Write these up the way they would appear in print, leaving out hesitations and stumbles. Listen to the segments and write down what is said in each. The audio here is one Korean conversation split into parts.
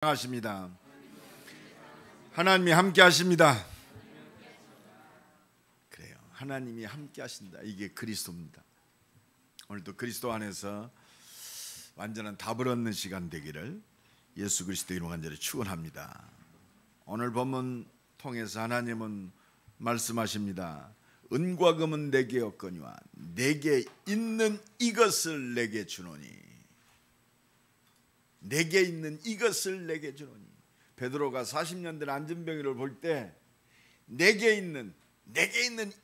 하십니다. 하나님이 함께 하십니다. 그래요. 하나님이 함께 하신다. 이게 그리스도입니다. 오늘도 그리스도 안에서 완전한 답을 얻는 시간 되기를 예수 그리스도 이름으로 간절히 축원합니다. 오늘 본문 통해서 하나님은 말씀하십니다. 은과 금은 내게 없거니와 내게 있는 이것을 내게 주노니. 내게 있는 이것을 내게 주노니. 베드로가 40년 된 안진병이를 볼 때 내게 있는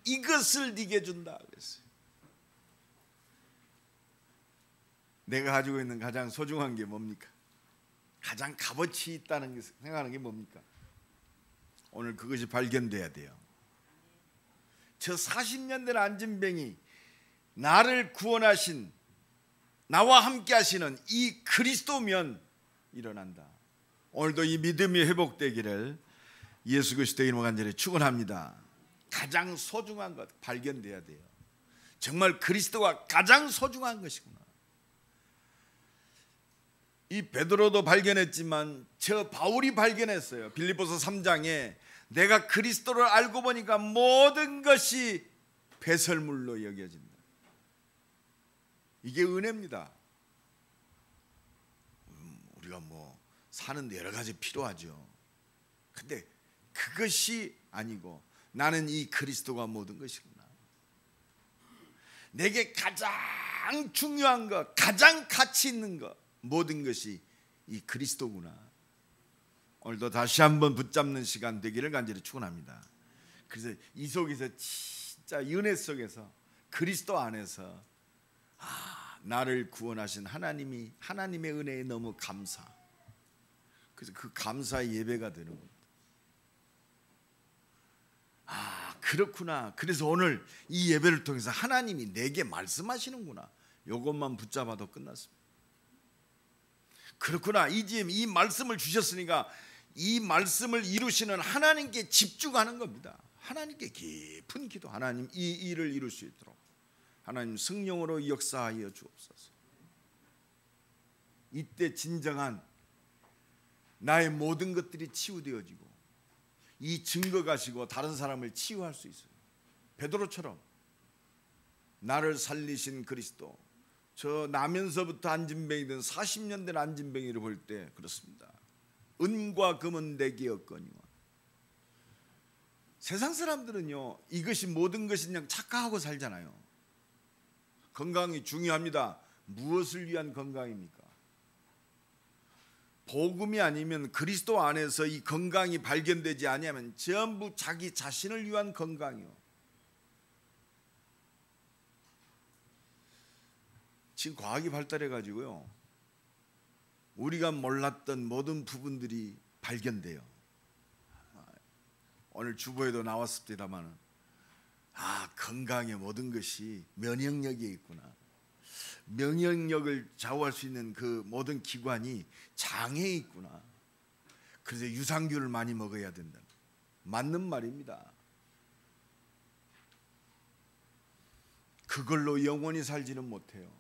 이것을 네게 준다 그랬어요. 내가 가지고 있는 가장 소중한 게 뭡니까? 가장 값어치 있다는 게 생각하는 게 뭡니까? 오늘 그것이 발견돼야 돼요. 저 40년 된 안진병이 나를 구원하신, 나와 함께 하시는 이 그리스도면 일어난다. 오늘도 이 믿음이 회복되기를 예수 그리스도의 이름으로 간절히 축원합니다. 가장 소중한 것 발견돼야 돼요. 정말 그리스도가 가장 소중한 것이구나. 이 베드로도 발견했지만 저 바울이 발견했어요. 빌립보서 3장에 내가 그리스도를 알고 보니까 모든 것이 배설물로 여겨진다. 이게 은혜입니다. 우리가 사는데 여러 가지 필요하죠. 근데 그것이 아니고 나는 이 그리스도가 모든 것이구나. 내게 가장 중요한 것, 가장 가치 있는 것, 모든 것이 이 그리스도구나. 오늘도 다시 한번 붙잡는 시간 되기를 간절히 축원합니다. 그래서 이 속에서 진짜 은혜 속에서 그리스도 안에서 나를 구원하신 하나님의 은혜에 너무 감사. 그래서 그 감사의 예배가 되는 겁니다. 그렇구나. 그래서 오늘 이 예배를 통해서 하나님이 내게 말씀하시는구나. 이것만 붙잡아도 끝났습니다. 그렇구나. 이 말씀을 주셨으니까 이 말씀을 이루시는 하나님께 집중하는 겁니다. 하나님께 깊은 기도. 하나님 이 일을 이룰 수 있도록 하나님 성령으로 역사하여 주옵소서. 이때 진정한 나의 모든 것들이 치유되어지고 이 증거 가지고 다른 사람을 치유할 수 있어요. 베드로처럼 나를 살리신 그리스도. 저 나면서부터 안진병이든 40년 된 안진병이를 볼 때 그렇습니다. 은과 금은 내게 없거니와. 세상 사람들은요 이것이 모든 것이 그냥 착각하고 살잖아요. 건강이 중요합니다. 무엇을 위한 건강입니까? 복음이 아니면 그리스도 안에서 이 건강이 발견되지 아니하면 전부 자기 자신을 위한 건강이요. 지금 과학이 발달해 가지고요 우리가 몰랐던 모든 부분들이 발견돼요. 오늘 주보에도 나왔습니다만 건강의 모든 것이 면역력에 있구나. 면역력을 좌우할 수 있는 그 모든 기관이 장에 있구나. 그래서 유산균을 많이 먹어야 된다. 맞는 말입니다. 그걸로 영원히 살지는 못해요.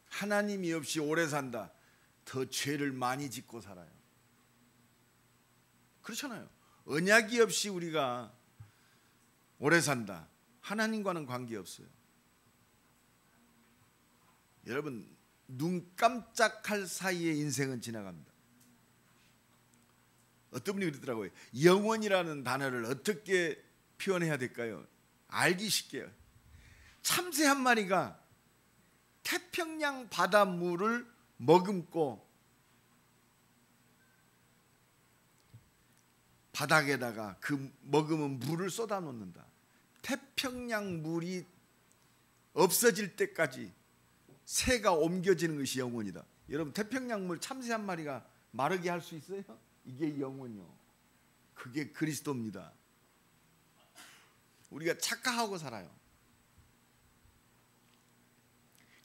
하나님이 없이 오래 산다. 더 죄를 많이 짓고 살아요. 그렇잖아요. 언약이 없이 우리가 오래 산다. 하나님과는 관계없어요. 여러분 눈 깜짝할 사이에 인생은 지나갑니다. 어떤 분이 그러더라고요. 영원이라는 단어를 어떻게 표현해야 될까요? 알기 쉽게요. 참새 한 마리가 태평양 바닷물을 머금고 바닥에다가 그 머금은 물을 쏟아 놓는다. 태평양 물이 없어질 때까지 새가 옮겨지는 것이 영혼이다. 여러분 태평양 물 참새 한 마리가 마르게 할 수 있어요? 이게 영혼이요. 그게 그리스도입니다. 우리가 착각하고 살아요.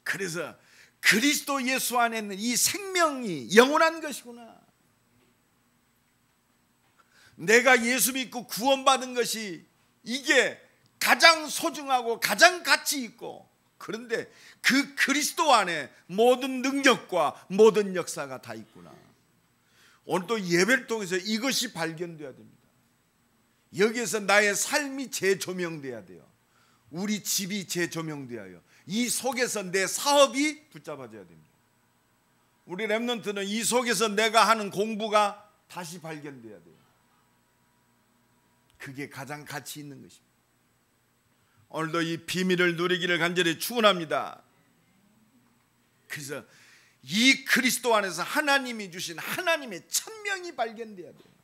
그래서 그리스도 예수 안에 있는 이 생명이 영원한 것이구나. 내가 예수 믿고 구원받은 것이 이게 가장 소중하고 가장 가치 있고, 그런데 그 그리스도 안에 모든 능력과 모든 역사가 다 있구나. 오늘도 예배를 통해서 이것이 발견돼야 됩니다. 여기에서 나의 삶이 재조명돼야 돼요. 우리 집이 재조명되어요. 이 속에서 내 사업이 붙잡아져야 됩니다. 우리 렘넌트는 이 속에서 내가 하는 공부가 다시 발견돼야 돼요. 그게 가장 가치 있는 것입니다. 오늘도 이 비밀을 누리기를 간절히 축원합니다. 그래서 이 그리스도 안에서 하나님이 주신 하나님의 천명이 발견돼야 돼요.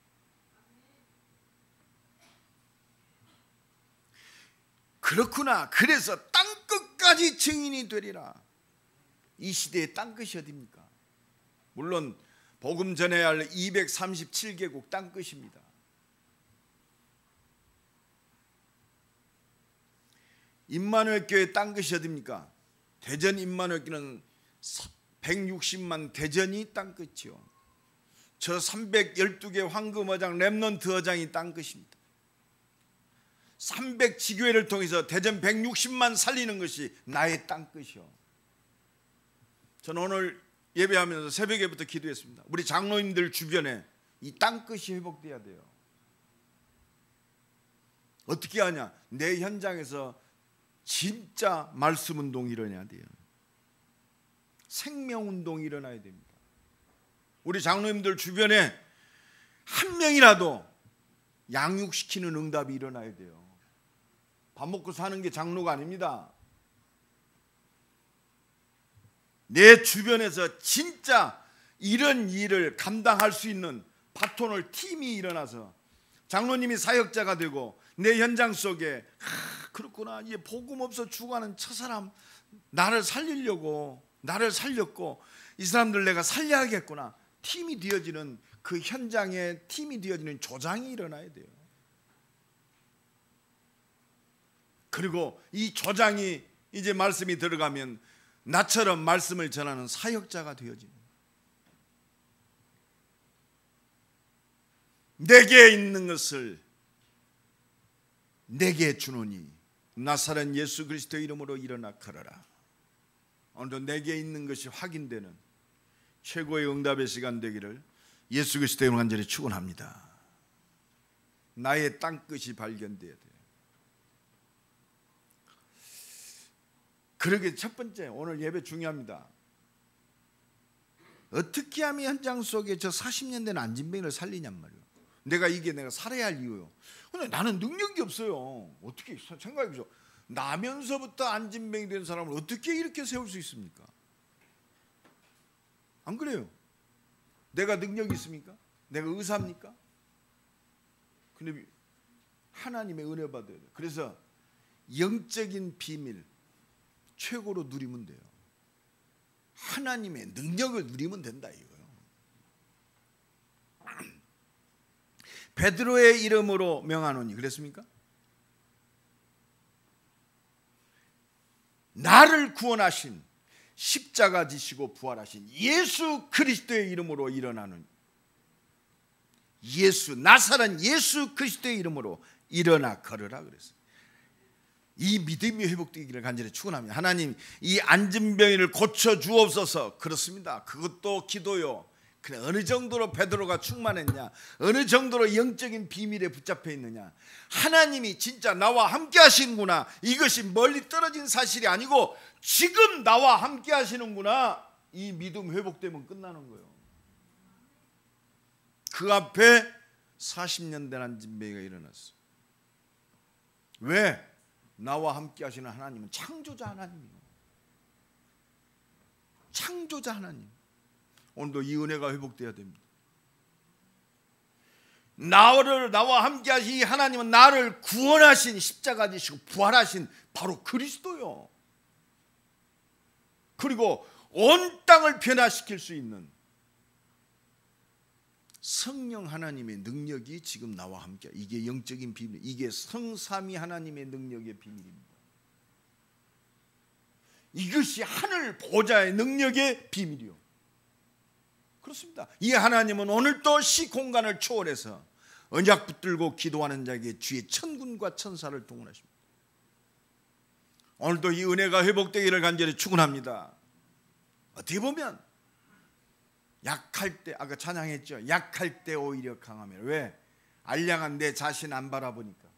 그렇구나. 그래서 땅끝까지 증인이 되리라. 이 시대의 땅끝이 어디입니까? 물론 복음 전해야 할 237개국 땅끝입니다. 임마누엘 교회 땅끝이 어디입니까? 대전 임마누엘 교회는 160만 대전이 땅끝이요. 저 312개 황금어장 렘넌트 어장이 땅끝입니다. 300지교회를 통해서 대전 160만 살리는 것이 나의 땅끝이요. 저는 오늘 예배하면서 새벽에부터 기도했습니다. 우리 장로님들 주변에 이 땅끝이 회복돼야 돼요. 어떻게 하냐? 내 현장에서 진짜 말씀 운동이 일어나야 돼요. 생명 운동이 일어나야 됩니다. 우리 장로님들 주변에 한 명이라도 양육시키는 응답이 일어나야 돼요. 밥 먹고 사는 게 장로가 아닙니다. 내 주변에서 진짜 이런 일을 감당할 수 있는 바톤을 팀이 일어나서 장로님이 사역자가 되고 내 현장 속에 그렇구나, 이 복음 없어 죽어가는 저 사람 나를 살리려고 나를 살렸고 이 사람들 내가 살려야겠구나, 팀이 되어지는 그 현장에 팀이 되어지는 조장이 일어나야 돼요. 그리고 이 조장이 이제 말씀이 들어가면 나처럼 말씀을 전하는 사역자가 되어집니다. 내게 있는 것을 내게 주노니 나사렛 예수 그리스도의 이름으로 일어나 걸어라. 오늘도 내게 있는 것이 확인되는 최고의 응답의 시간 되기를 예수 그리스도의 이름으로 간절히 축원합니다. 나의 땅끝이 발견돼야 돼요. 그러게 첫 번째, 오늘 예배 중요합니다. 어떻게 하면 현장 속에 저 40년 된 안진뱅이를 살리냔 말이에요. 내가 살아야 할 이유요. 근데 나는 능력이 없어요. 어떻게 생각해보죠. 나면서부터 안진뱅이 된 사람을 어떻게 이렇게 세울 수 있습니까? 안 그래요? 내가 능력이 있습니까? 내가 의사입니까? 근데 하나님의 은혜 받아야 돼요. 그래서 영적인 비밀 최고로 누리면 돼요. 하나님의 능력을 누리면 된다 이거예요. 베드로의 이름으로 명하노니 그랬습니까? 나를 구원하신 십자가 지시고 부활하신 예수 그리스도의 이름으로 일어나는 나사렛 예수 그리스도의 이름으로 일어나 걸으라 그랬어요. 이 믿음이 회복되기를 간절히 축원합니다. 하나님, 이 안진병이를 고쳐 주옵소서. 그렇습니다. 그것도 기도요. 그래, 어느 정도로 베드로가 충만했냐, 어느 정도로 영적인 비밀에 붙잡혀 있느냐, 하나님이 진짜 나와 함께 하시는구나, 이것이 멀리 떨어진 사실이 아니고 지금 나와 함께 하시는구나, 이 믿음 회복되면 끝나는 거예요. 그 앞에 40년 된 안진뱅이가 일어났어요. 왜? 나와 함께 하시는 하나님은 창조자 하나님이에요. 창조자 하나님. 오늘도 이 은혜가 회복되어야 됩니다. 나와 함께 하신 이 하나님은 나를 구원하신 십자가 지시고 부활하신 바로 그리스도요. 그리고 온 땅을 변화시킬 수 있는 성령 하나님의 능력이 지금 나와 함께, 이게 영적인 비밀, 이게 성삼위 하나님의 능력의 비밀입니다. 이것이 하늘 보좌의 능력의 비밀이요. 그렇습니다. 이 하나님은 오늘도 시공간을 초월해서 언약 붙들고 기도하는 자에게 주의 천군과 천사를 동원하십니다. 오늘도 이 은혜가 회복되기를 간절히 축원합니다. 어떻게 보면 약할 때, 아까 찬양했죠. 약할 때 오히려 강하며. 왜? 알량한 내 자신 안 바라보니까.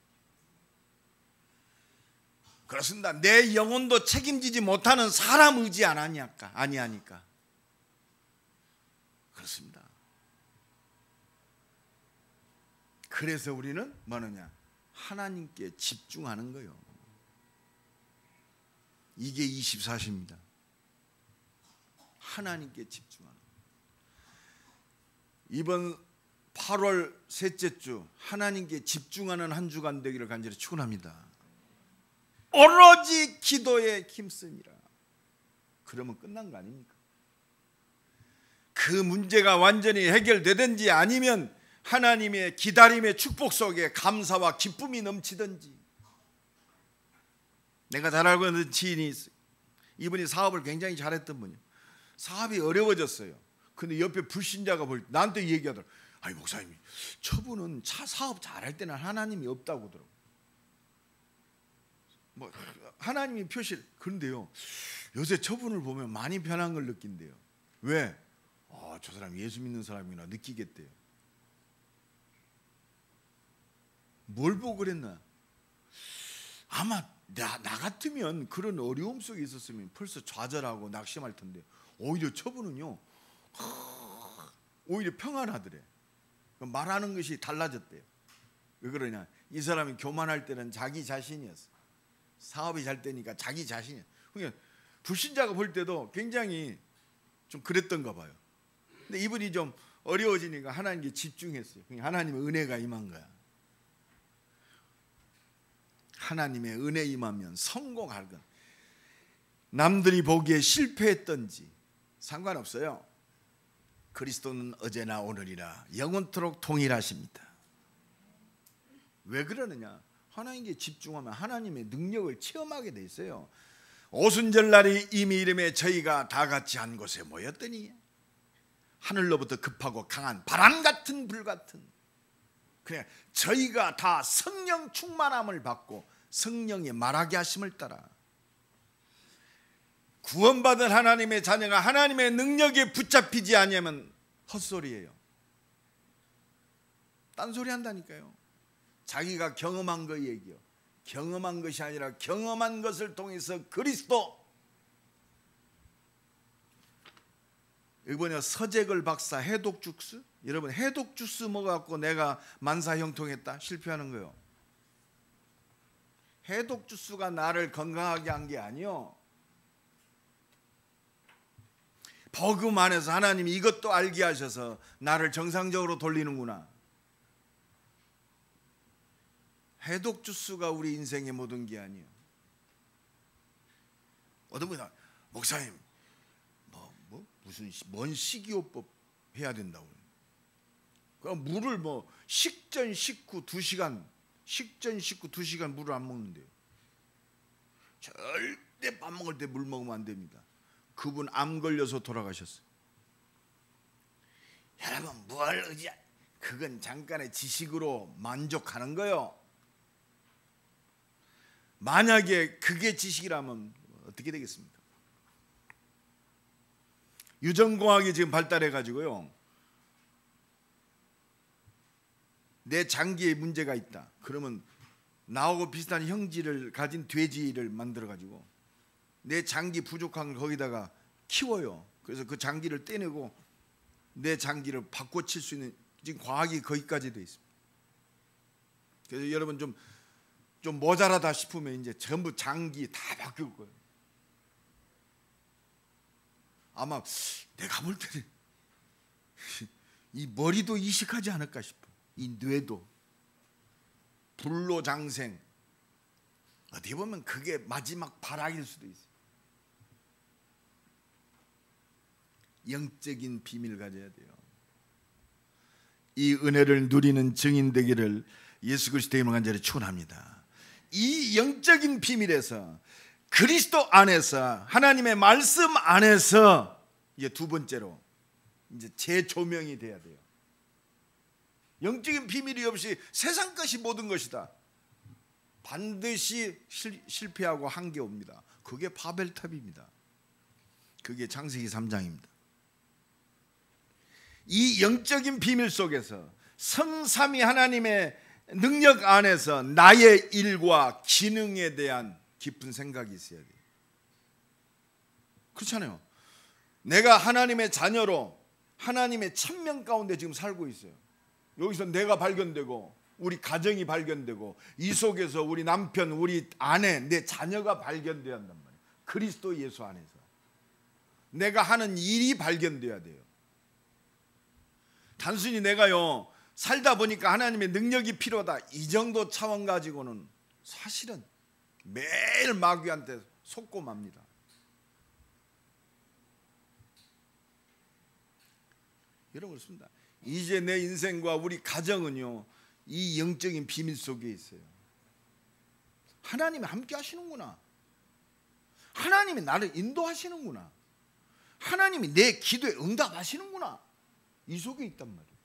그렇습니다. 내 영혼도 책임지지 못하는 사람 의지 아니하니까. 그렇습니다. 그래서 우리는 뭐느냐? 하나님께 집중하는 거예요. 이게 24시입니다. 하나님께 집중하는 거예요. 이번 8월 셋째 주 하나님께 집중하는 한 주간 되기를 간절히 축원합니다. 오로지 기도에 힘쓰니라. 그러면 끝난 거 아닙니까? 그 문제가 완전히 해결되든지 아니면 하나님의 기다림의 축복 속에 감사와 기쁨이 넘치든지. 내가 잘 알고 있는 지인이 있어요. 이분이 사업을 굉장히 잘했던 분이에요. 사업이 어려워졌어요. 근데 옆에 불신자가 나한테 얘기하더라고요. 아니 목사님, 저분은 사업 잘할 때는 하나님이 없다고 그러더라고요. 뭐 하나님이 표시를. 그런데요, 요새 저분을 보면 많이 변한 걸 느낀대요. 왜? 저 사람 예수 믿는 사람이나 느끼겠대요. 뭘 보고 그랬나? 아마 나 같으면 그런 어려움 속에 있었으면 벌써 좌절하고 낙심할 텐데 오히려 저분은요, 오히려 평안하더래. 말하는 것이 달라졌대요. 왜 그러냐? 이 사람이 교만할 때는 자기 자신이었어. 사업이 잘 되니까 자기 자신이야. 그러니까 불신자가 볼 때도 굉장히 좀 그랬던가 봐요. 근데 이분이 좀 어려워지니까 하나님께 집중했어요. 그러니까 하나님의 은혜가 임한 거야. 하나님의 은혜 임하면 성공할 건, 남들이 보기에 실패했던지 상관없어요. 그리스도는 어제나 오늘이라 영원토록 동일하십니다. 왜 그러느냐? 하나님께 집중하면 하나님의 능력을 체험하게 돼 있어요. 오순절날이 이미 이름에 저희가 다 같이 한 곳에 모였더니 하늘로부터 급하고 강한 바람 같은 불 같은, 그래 저희가 다 성령 충만함을 받고 성령의 말하게 하심을 따라 구원받은 하나님의 자녀가 하나님의 능력에 붙잡히지 아니하면 헛소리예요. 딴소리 한다니까요. 자기가 경험한 거 얘기요. 경험한 것이 아니라 경험한 것을 통해서 그리스도. 이번에 서재걸 박사 해독 주스, 여러분 해독 주스 먹어갖고 내가 만사 형통했다? 실패하는 거예요. 해독 주스가 나를 건강하게 한 게 아니요. 복음 안에서 하나님이 이것도 알게 하셔서 나를 정상적으로 돌리는구나. 해독 주스가 우리 인생의 모든 게 아니에요. 어떤 분이 목사님 무슨 뭔 식이요법 해야 된다고. 그럼 물을 식전 식후 2시간 물을 안 먹는데요. 절대 밥 먹을 때 물 먹으면 안 됩니다. 그분 암 걸려서 돌아가셨어요. 여러분 뭘 의지하? 그건 잠깐의 지식으로 만족하는 거요. 만약에 그게 지식이라면 어떻게 되겠습니까? 유전공학이 지금 발달해 가지고요, 내 장기에 문제가 있다 그러면 나하고 비슷한 형질을 가진 돼지를 만들어 가지고 내 장기 부족한 걸 거기다가 키워요. 그래서 그 장기를 떼내고 내 장기를 바꿔칠 수 있는, 지금 과학이 거기까지 돼 있습니다. 그래서 여러분 좀 모자라다 싶으면 이제 전부 장기 다 바뀔 거예요. 아마 내가 볼 때는 이 머리도 이식하지 않을까 싶어. 이 뇌도 불로장생. 어떻게 보면 그게 마지막 발악일 수도 있어요. 영적인 비밀을 가져야 돼요. 이 은혜를 누리는 증인 되기를 예수 그리스도의 이름으로 간절히 축원합니다. 이 영적인 비밀에서 그리스도 안에서 하나님의 말씀 안에서 이제 두 번째로 이제 재조명이 돼야 돼요. 영적인 비밀이 없이 세상 것이 모든 것이다. 반드시 실패하고 한계 옵니다. 그게 바벨탑입니다. 그게 창세기 3장입니다. 이 영적인 비밀 속에서 성삼위 하나님의 능력 안에서 나의 일과 기능에 대한 깊은 생각이 있어야 돼요. 그렇잖아요. 내가 하나님의 자녀로 하나님의 천명 가운데 지금 살고 있어요. 여기서 내가 발견되고 우리 가정이 발견되고 이 속에서 우리 남편, 우리 아내, 내 자녀가 발견돼야 한단 말이에요. 그리스도 예수 안에서 내가 하는 일이 발견돼야 돼요. 단순히 내가요 살다 보니까 하나님의 능력이 필요하다 이 정도 차원 가지고는 사실은 매일 마귀한테 속고 맙니다. 여러분 그렇습니다. 이제 내 인생과 우리 가정은요 이 영적인 비밀 속에 있어요. 하나님이 함께 하시는구나. 하나님이 나를 인도하시는구나. 하나님이 내 기도에 응답하시는구나. 이 속에 있단 말이에요.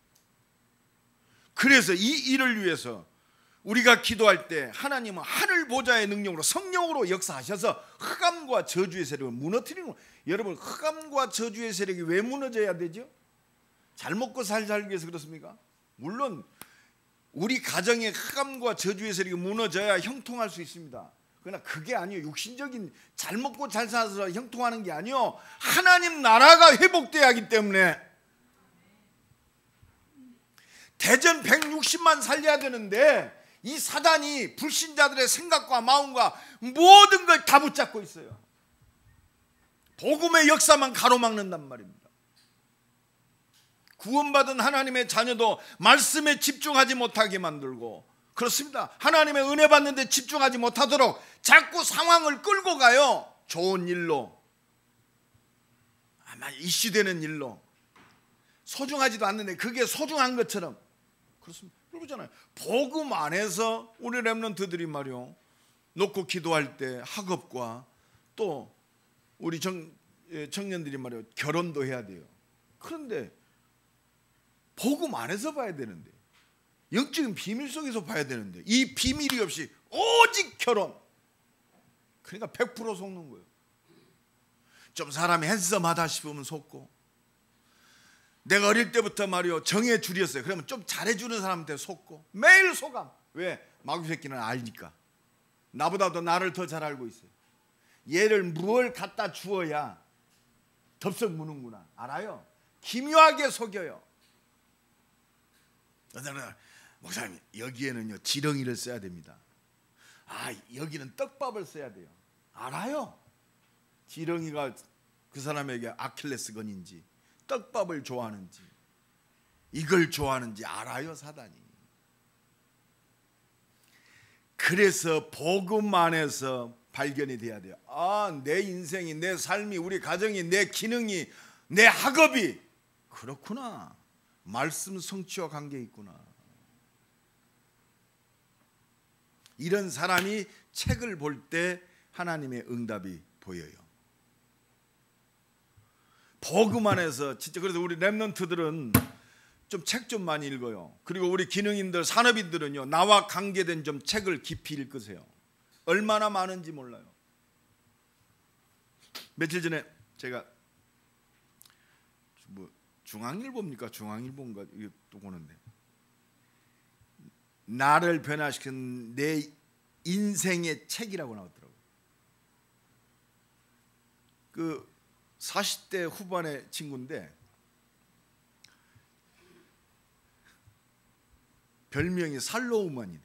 그래서 이 일을 위해서 우리가 기도할 때 하나님은 하늘 보좌의 능력으로 성령으로 역사하셔서 흑암과 저주의 세력을 무너뜨리는 거예요. 여러분 흑암과 저주의 세력이 왜 무너져야 되죠? 잘 먹고 살기 위해서 그렇습니까? 물론 우리 가정의 흑암과 저주의 세력이 무너져야 형통할 수 있습니다. 그러나 그게 아니에요. 육신적인 잘 먹고 잘 살아서 형통하는 게 아니에요. 하나님 나라가 회복돼야 하기 때문에 대전 160만 살려야 되는데 이 사단이 불신자들의 생각과 마음과 모든 걸 다 붙잡고 있어요. 복음의 역사만 가로막는단 말입니다. 구원받은 하나님의 자녀도 말씀에 집중하지 못하게 만들고 그렇습니다. 하나님의 은혜 받는데 집중하지 못하도록 자꾸 상황을 끌고 가요. 좋은 일로 아마 이슈되는 일로 소중하지도 않는데 그게 소중한 것처럼 그렇습니다. 그러잖아요. 복음 안에서 우리 렘넌트들이 말이요 놓고 기도할 때 학업과 또 우리 청년들이 말이요 결혼도 해야 돼요. 그런데 복음 안에서 봐야 되는데 영적인 비밀 속에서 봐야 되는데 이 비밀이 없이 오직 결혼 그러니까 100% 속는 거예요. 좀 사람이 핸섬하다 싶으면 속고 내가 어릴 때부터 말이요 정의 줄이었어요. 그러면 좀 잘해주는 사람한테 속고 매일 속아. 왜? 마귀 새끼는 알니까 나보다도 나를 더 잘 알고 있어요. 얘를 뭘 갖다 주어야 덥석 무는구나 알아요. 기묘하게 속여요. 목사님 여기에는요 지렁이를 써야 됩니다. 아 여기는 떡밥을 써야 돼요. 알아요. 지렁이가 그 사람에게 아킬레스건인지 떡밥을 좋아하는지 이걸 좋아하는지 알아요 사단이. 그래서 복음 안에서 발견이 돼야 돼요. 아 내 인생이 내 삶이 우리 가정이 내 기능이 내 학업이 그렇구나. 말씀 성취와 관계 있구나. 이런 사람이 책을 볼 때 하나님의 응답이 보여요. 복음 안에서 진짜 그래서 우리 렘넌트들은 좀 책 좀 많이 읽어요. 그리고 우리 기능인들 산업인들은요 나와 관계된 좀 책을 깊이 읽으세요. 얼마나 많은지 몰라요. 며칠 전에 제가 중앙일보입니까? 중앙일보인가 이게 또 보는데 나를 변화시킨 내 인생의 책이라고 나왔더라고요. 그 40대 후반의 친구인데 별명이 살로우먼이네.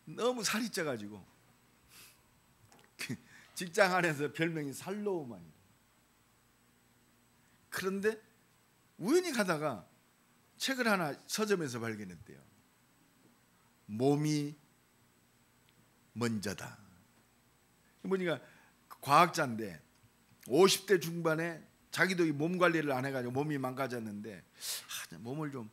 너무 살이 쪄가지고 직장 안에서 별명이 살로우먼이에요. 그런데 우연히 가다가 책을 하나 서점에서 발견했대요. 몸이 먼저다. 보니까 과학자인데 50대 중반에 자기도 이 몸 관리를 안 해가지고 몸이 망가졌는데 몸을 좀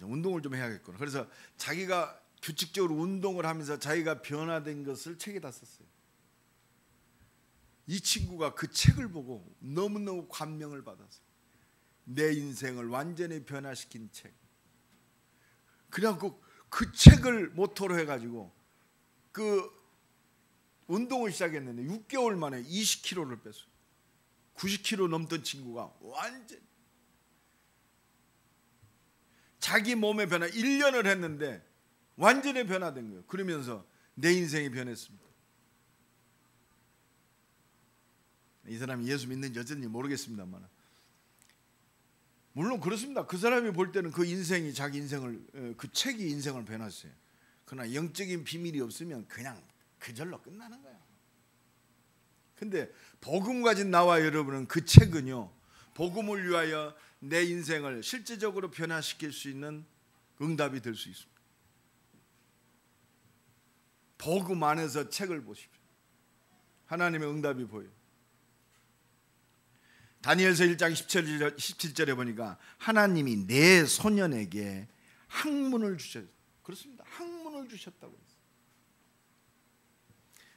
운동을 좀 해야겠구나. 그래서 자기가 규칙적으로 운동을 하면서 자기가 변화된 것을 책에다 썼어요. 이 친구가 그 책을 보고 너무너무 감명을 받았어요. 내 인생을 완전히 변화시킨 책. 그래갖고 그 책을 모토로 해가지고 그 운동을 시작했는데 6개월 만에 20kg를 뺐어요. 90kg 넘던 친구가 완전 자기 몸의 변화 1년을 했는데 완전히 변화된 거예요. 그러면서 내 인생이 변했습니다. 이 사람이 예수 믿는지 어쩐지 모르겠습니다만 물론 그렇습니다. 그 사람이 볼 때는 그 인생이 자기 인생을 그 책이 인생을 변했어요. 그러나 영적인 비밀이 없으면 그냥 그절로 끝나는 거예요. 근데 복음 가진 나와 여러분은 그 책은요, 복음을 위하여 내 인생을 실제적으로 변화시킬 수 있는 응답이 될 수 있습니다. 복음 안에서 책을 보십시오. 하나님의 응답이 보여요. 다니엘서 1장 17절에 보니까 하나님이 내 소년에게 학문을 주셨어요. 그렇습니다. 학문을 주셨다고 했어요.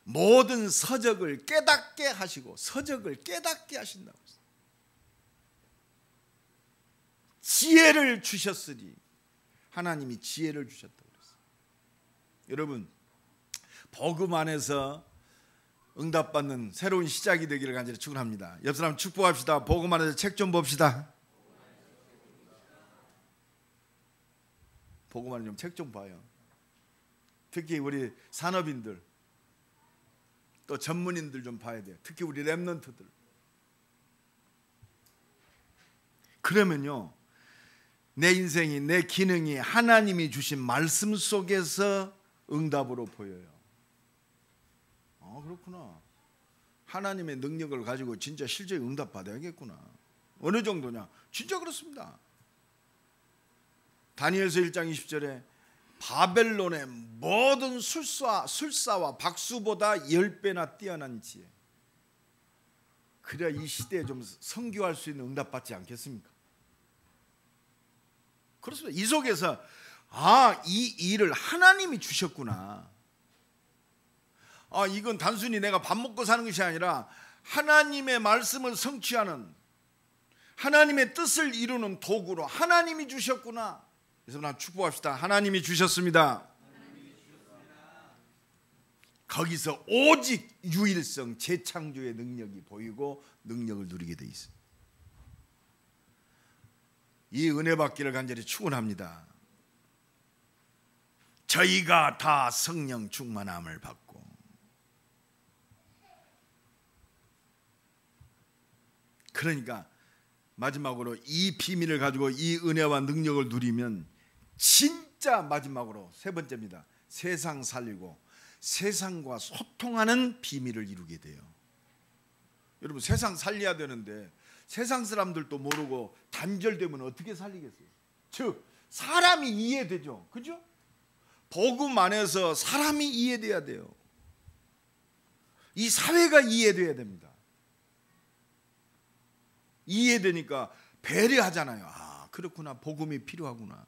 모든 서적을 깨닫게 하시고 서적을 깨닫게 하신다고 했어요. 지혜를 주셨으니 하나님이 지혜를 주셨다고 했어요. 여러분, 복음 안에서 응답받는 새로운 시작이 되기를 간절히 축원합니다. 옆 사람 축복합시다. 복음 안에서 책 좀 봅시다. 복음 안에 좀 책 좀 봐요. 특히 우리 산업인들 또 전문인들 좀 봐야 돼요. 특히 우리 렘넌트들. 그러면요, 내 인생이, 내 기능이 하나님이 주신 말씀 속에서 응답으로 보여요. 그렇구나. 하나님의 능력을 가지고 진짜 실제 응답 받아야겠구나. 어느 정도냐? 진짜 그렇습니다. 다니엘서 1장 20절에 바벨론의 모든 술사와 박수보다 10배나 뛰어난 지혜. 그래야 이 시대에 좀 선교할 수 있는 응답 받지 않겠습니까? 그렇습니다. 이 속에서 이 일을 하나님이 주셨구나. 이건 단순히 내가 밥 먹고 사는 것이 아니라 하나님의 말씀을 성취하는, 하나님의 뜻을 이루는 도구로 하나님이 주셨구나. 그래서 나 축복합시다. 하나님이 주셨습니다. 거기서 오직 유일성, 재창조의 능력이 보이고 능력을 누리게 돼 있어요. 이 은혜 받기를 간절히 축원합니다. 저희가 다 성령 충만함을 받고, 그러니까 마지막으로 이 비밀을 가지고 이 은혜와 능력을 누리면 진짜 마지막으로 세 번째입니다. 세상 살리고 세상과 소통하는 비밀을 이루게 돼요. 여러분, 세상 살려야 되는데 세상 사람들도 모르고 단절되면 어떻게 살리겠어요? 즉 사람이 이해되죠. 그죠? 복음 안에서 사람이 이해돼야 돼요. 이 사회가 이해돼야 됩니다. 이해되니까 배려하잖아요. 그렇구나. 복음이 필요하구나.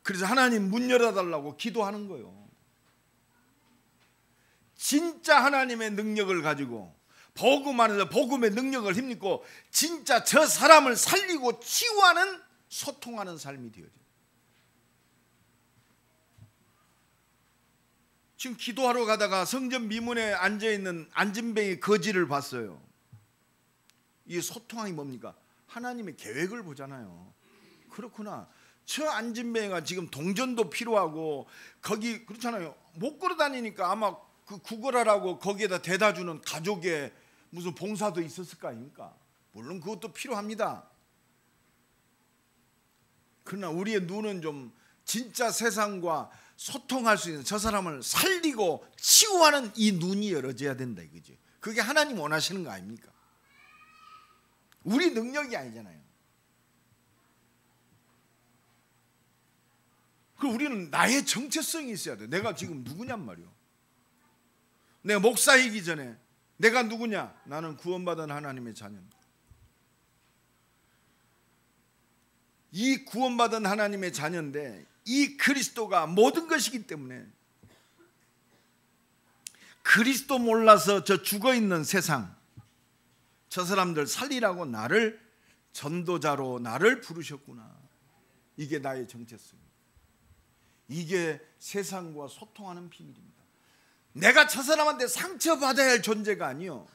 그래서 하나님 문 열어달라고 기도하는 거예요. 진짜 하나님의 능력을 가지고 복음 안에서 복음의 능력을 힘입고 진짜 저 사람을 살리고 치유하는, 소통하는 삶이 되어져요. 지금 기도하러 가다가 성전 미문에 앉아있는 안진뱅이 거지를 봤어요. 이 소통이 뭡니까? 하나님의 계획을 보잖아요. 그렇구나. 저 안진뱅이가 지금 동전도 필요하고 거기 그렇잖아요. 못 걸어 다니니까 아마 그 구걸하라고 거기에다 대다 주는 가족의 무슨 봉사도 있었을 거 아닙니까? 물론 그것도 필요합니다. 그러나 우리의 눈은 좀 진짜 세상과 소통할 수 있는, 저 사람을 살리고 치유하는 이 눈이 열어져야 된다 이거지. 그게 하나님 원하시는 거 아닙니까? 우리 능력이 아니잖아요. 그 우리는 나의 정체성이 있어야 돼. 내가 지금 누구냔 말이요. 내가 목사이기 전에 내가 누구냐? 나는 구원받은 하나님의 자녀입니다. 이 구원받은 하나님의 자녀인데 이 그리스도가 모든 것이기 때문에 그리스도 몰라서 저 죽어있는 세상, 저 사람들 살리라고 나를 전도자로 나를 부르셨구나. 이게 나의 정체성입니다. 이게 세상과 소통하는 비밀입니다. 내가 저 사람한테 상처받아야 할 존재가 아니요,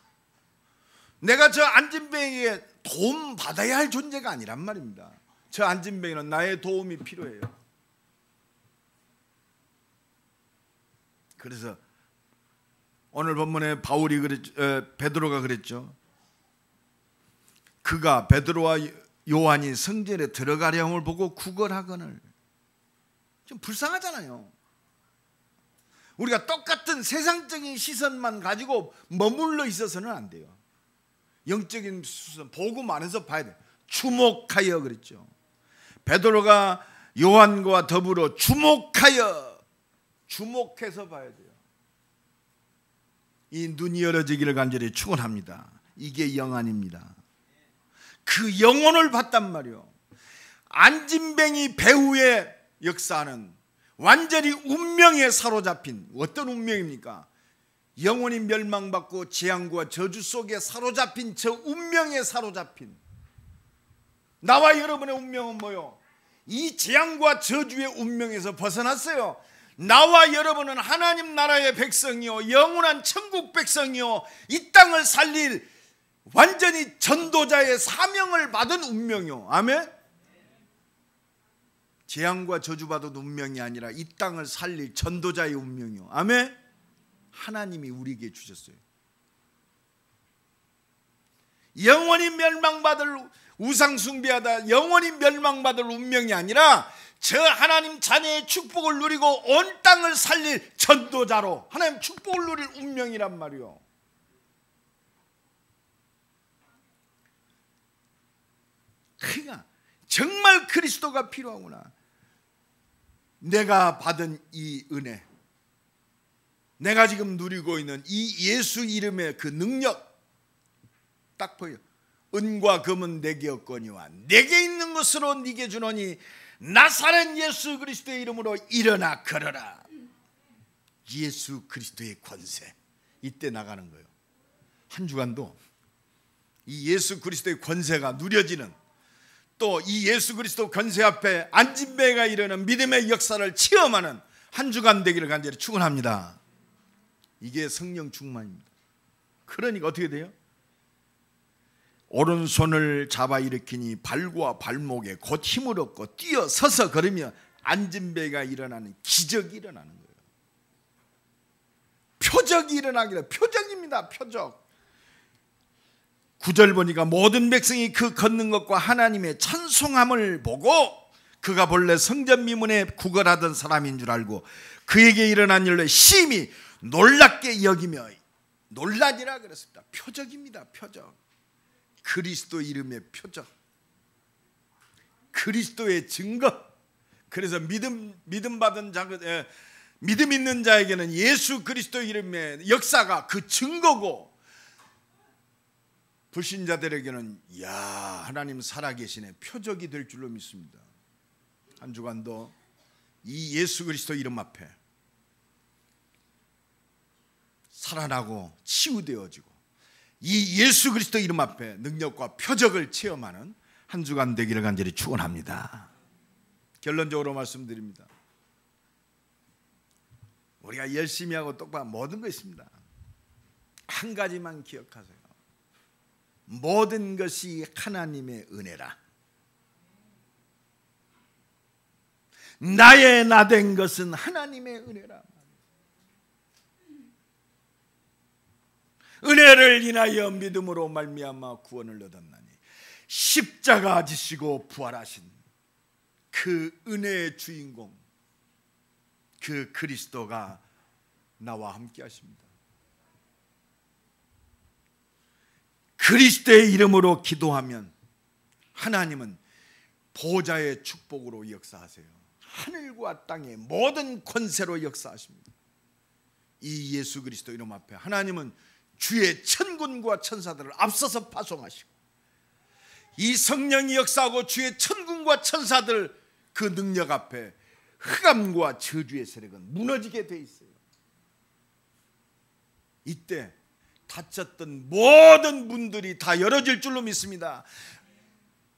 내가 저 안진뱅이에게 도움 받아야 할 존재가 아니란 말입니다. 저 안진뱅이는 나의 도움이 필요해요. 그래서 오늘 본문에 베드로가 그랬죠. 그가 베드로와 요한이 성전에 들어가려함을 보고 구걸하거늘. 좀 불쌍하잖아요. 우리가 똑같은 세상적인 시선만 가지고 머물러 있어서는 안 돼요. 영적인 수선, 복음 안에서 봐야 돼요. 주목하여 그랬죠. 베드로가 요한과 더불어 주목해서 봐야 돼요. 이 눈이 열어지기를 간절히 축원합니다. 이게 영안입니다. 그 영혼을 봤단 말이요. 안진뱅이 배후의 역사는 완전히 운명에 사로잡힌, 어떤 운명입니까? 영혼이 멸망받고 재앙과 저주 속에 사로잡힌 저 운명에 사로잡힌 나와 여러분의 운명은 뭐요? 이 재앙과 저주의 운명에서 벗어났어요. 나와 여러분은 하나님 나라의 백성이요, 영원한 천국 백성이요, 이 땅을 살릴 완전히 전도자의 사명을 받은 운명이요. 아멘? 재앙과 저주받은 운명이 아니라 이 땅을 살릴 전도자의 운명이요. 아멘? 하나님이 우리에게 주셨어요. 영원히 멸망받을, 우상 숭배하다 영원히 멸망받을 운명이 아니라 저 하나님 자녀의 축복을 누리고 온 땅을 살릴 전도자로 하나님 축복을 누릴 운명이란 말이요. 그러니까 정말 그리스도가 필요하구나. 내가 받은 이 은혜, 내가 지금 누리고 있는 이 예수 이름의 그 능력 딱 보여. 은과 금은 내게 없거니와 내게 있는 것으로 네게 주노니 나사렛 예수 그리스도의 이름으로 일어나 걸어라. 예수 그리스도의 권세, 이때 나가는 거예요. 한 주간도 이 예수 그리스도의 권세가 누려지는, 또 이 예수 그리스도 권세 앞에 안진뱅이가 이르는 믿음의 역사를 체험하는 한 주간 되기를 간절히 축원합니다. 이게 성령 충만입니다. 그러니까 어떻게 돼요? 오른손을 잡아 일으키니 발과 발목에 곧 힘을 얻고 뛰어 서서 걸으며 안진뱅이가 일어나는 기적이 일어나는 거예요. 표적이 일어나기를, 표적입니다. 표적. 9절 보니까 모든 백성이 그 걷는 것과 하나님의 찬송함을 보고 그가 본래 성전 미문에 구걸하던 사람인 줄 알고 그에게 일어난 일로 심히 놀랍게 여기며 놀라니라 그랬습니다. 표적입니다. 표적. 그리스도 이름의 표적, 그리스도의 증거. 그래서 믿음 있는 자에게는 예수 그리스도 이름의 역사가 그 증거고, 불신자들에게는 야, 하나님 살아계시네, 표적이 될 줄로 믿습니다. 한 주간도 이 예수 그리스도 이름 앞에 살아나고 치유되어지고 이 예수 그리스도 이름 앞에 능력과 표적을 체험하는 한 주간 되기를 간절히 축원합니다. 결론적으로 말씀드립니다. 우리가 열심히 하고 똑바로 모든 거 있습니다. 한 가지만 기억하세요. 모든 것이 하나님의 은혜라. 나의 나된 것은 하나님의 은혜라. 은혜를 인하여 믿음으로 말미암아 구원을 얻었나니 십자가 지시고 부활하신 그 은혜의 주인공, 그 그리스도가 나와 함께 하십니다. 그리스도의 이름으로 기도하면 하나님은 보좌의 축복으로 역사하세요. 하늘과 땅의 모든 권세로 역사하십니다. 이 예수 그리스도 이름 앞에 하나님은 주의 천군과 천사들을 앞서서 파송하시고 이 성령이 역사하고 주의 천군과 천사들 그 능력 앞에 흑암과 저주의 세력은 무너지게 돼 있어요. 이때 닫혔던 모든 문들이 다 열어질 줄로 믿습니다.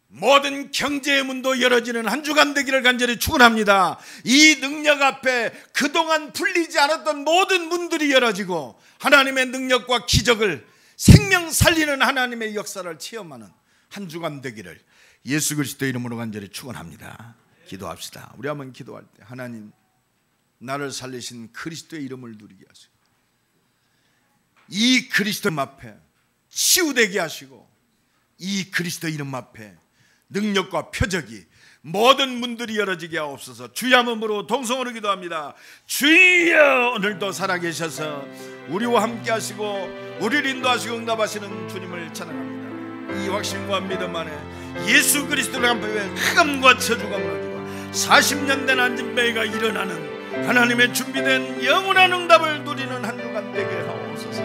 모든 경제의 문도 열어지는 한 주간 되기를 간절히 축원합니다. 이 능력 앞에 그동안 풀리지 않았던 모든 문들이 열어지고 하나님의 능력과 기적을 생명 살리는 하나님의 역사를 체험하는 한 주간 되기를 예수 그리스도의 이름으로 간절히 축원합니다. 기도합시다. 우리 한번 기도할 때 하나님, 나를 살리신 그리스도의 이름을 누리게 하시고 이 그리스도 앞에 치유되게 하시고 이 그리스도 이름 앞에 능력과 표적이 모든 문들이 열어지게 하옵소서. 주의 이름으로 동성으로 기도합니다. 주여, 오늘도 살아계셔서 우리와 함께 하시고 우리를 인도하시고 응답하시는 주님을 찬양합니다. 이 확신과 믿음 안에 예수 그리스도를 한편에 흑암과 저주가 무너지고 40년 된 안진뱅이가 일어나는 하나님의 준비된 영원한 응답을 누리는 한 주간 되게 하옵소서.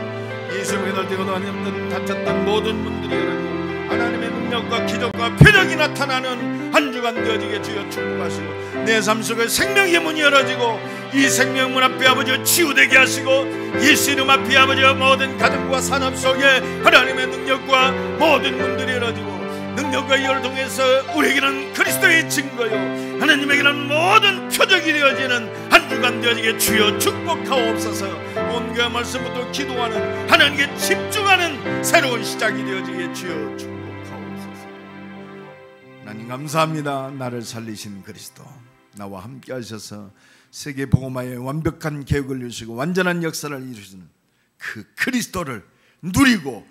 예수님의 날 때가 하나님들 닫혔던 모든 문들이 열어지고 하나님의 능력과 기적과 표적이 나타나는 한 주간 되어지게 주여 축복하시고 내 삶 속에 생명의 문이 열어지고 이 생명문 앞에 아버지 치유되게 하시고 예수 이름 앞에 아버지 모든 가정과 산업 속에 하나님의 능력과 모든 문들이 열어지고 능력과 이를 통해서 우리에게는 그리스도의 증거요 하나님에게는 모든 표적이 되어지는 한 주간 되어지게 주여 축복하옵소서. 온갖 말씀부터 기도하는 하나님께 집중하는 새로운 시작이 되어지게 주여 축복하옵소서. 하나님 감사합니다. 나를 살리신 그리스도, 나와 함께 하셔서 세계 복음화의 완벽한 계획을 이루시고 완전한 역사를 이루시는 그 그리스도를 누리고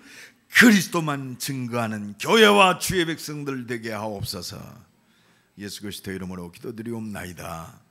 그리스도만 증거하는 교회와 주의 백성들 되게 하옵소서. 예수 그리스도의 이름으로 기도드리옵나이다.